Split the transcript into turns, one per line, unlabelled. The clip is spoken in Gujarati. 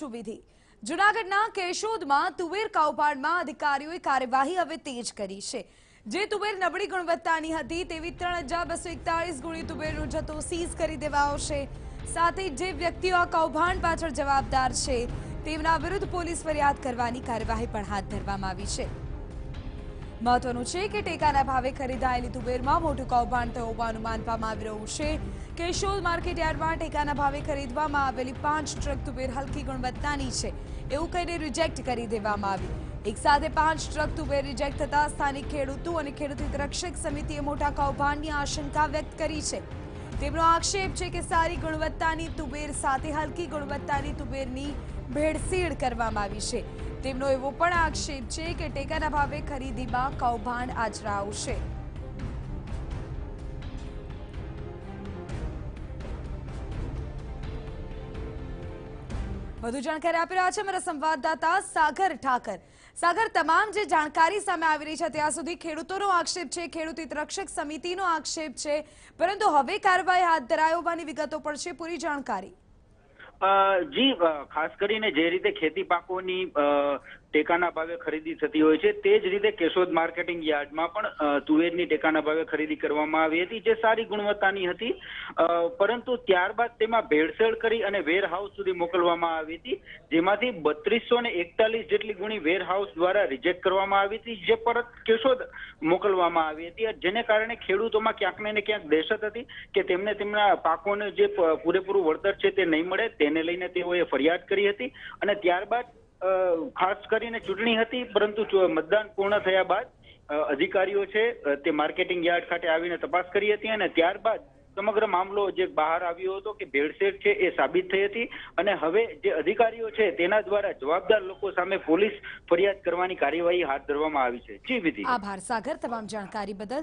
વિધિ જૂનાગઢના કેશોદમાં તુવેર કૌભાંડમાં અધિકારીઓએ કાર્યવાહી હવે તેજ કરી છે। જે તુવેર નબળી ગુણવત્તાની હતી તેવી 3241 ગુણી તુવેરનો જથ્થો સીઝ કરી દેવાયો છે। સાથે જે વ્યક્તિઓ આ કૌભાંડ પાછળ જવાબદાર છે તેમના વિરુદ્ધ પોલીસ ફરિયાદ કરવાની કાર્યવાહી પણ હાથ ધરવામાં આવી છે। મહત્વનું છે કે ટેકાના ભાવે ખરીદાયેલી તુવેરમાં મોટું કૌભાંડ થયું હોવાનું માનવામાં આવી રહ્યું છે। કેશોદ માર્કેટ યાર્ડમાં ટેકાના ભાવે ખરીદવામાં આવેલી 5 ટ્રક તુવેર હલકી ગુણવત્તાની છે એવું કહીને રિજેક્ટ કરી દેવામાં આવી। એક સાથે 5 ટ્રક તુવેર રિજેક્ટ થતા સ્થાનિક ખેડૂતો અને ખેડૂત હિત રક્ષક સમિતિએ મોટા કૌભાંડની આશંકા વ્યક્ત કરી છે। તેમનો આક્ષેપ છે કે સારી ગુણવત્તાની તુવેર સાથે હલકી ગુણવત્તાની તુવેરની ભેળસેળ કરવામાં આવી છે। તેમનો એવો પણ આક્ષેપ છે કે ટેકાના ભાવે ખરીદીમાં કૌભાંડ આચરાયું છે। વધુ જાણકારી આપી રહ્યા છે અમારા સંવાદદાતા સાગર ઠાકર। સાગર, તમામ જે જાણકારી સામે આવી રહી છે ત્યાં સુધી ખેડૂતોનો આક્ષેપ છે, ખેડૂત હિત રક્ષક સમિતિનો આક્ષેપ છે, પરંતુ હવે કાર્યવાહી હાથ ધરાઈ હોવાની વિગતો પણ છે। પૂરી જાણકારી
જી, ખાસ કરીને જે રીતે ખેતી પાકોની ટેકાના ભાવે ખરીદી થતી હોય છે તે જ રીતે કેશોદ માર્કેટિંગ યાર્ડમાં પણ તુવેરની ટેકાના ભાવે ખરીદી કરવામાં આવી હતી, જે સારી ગુણવત્તાની હતી, પરંતુ ત્યારબાદ તેમાં ભેળસેળ કરી અને વેર હાઉસ સુધી મોકલવામાં આવી હતી, જેમાંથી 3241 જેટલી ગુણી વેર હાઉસ દ્વારા રિજેક્ટ કરવામાં આવી હતી, જે પરત કેશોદ મોકલવામાં આવી હતી, જેને કારણે ખેડૂતોમાં ક્યાંક ને ક્યાંક દહેશત હતી કે તેમને તેમના પાકોને જે પૂરેપૂરું વળતર છે તે નહીં મળે, તેને લઈને તેઓએ ફરિયાદ કરી હતી। અને ત્યારબાદ ખાસ કરીને ચૂંટણી હતી, પરંતુ મતદાન પૂર્ણ થયા બાદ અધિકારીઓ છે તે માર્કેટિંગ યાર્ડ ખાતે આવીને તપાસ કરી હતી અને ત્યારબાદ સમગ્ર મામલો જે બહાર આવ્યો હતો કે ભેળસેળ છે એ સાબિત થઈ હતી અને હવે જે અધિકારીઓ છે તેના દ્વારા જવાબદાર લોકો સામે પોલીસ ફરિયાદ કરવાની કાર્યવાહી હાથ ધરવામાં આવી છે। જી વિધિ।
આભાર સાગર, તમામ જાણકારી બદલ।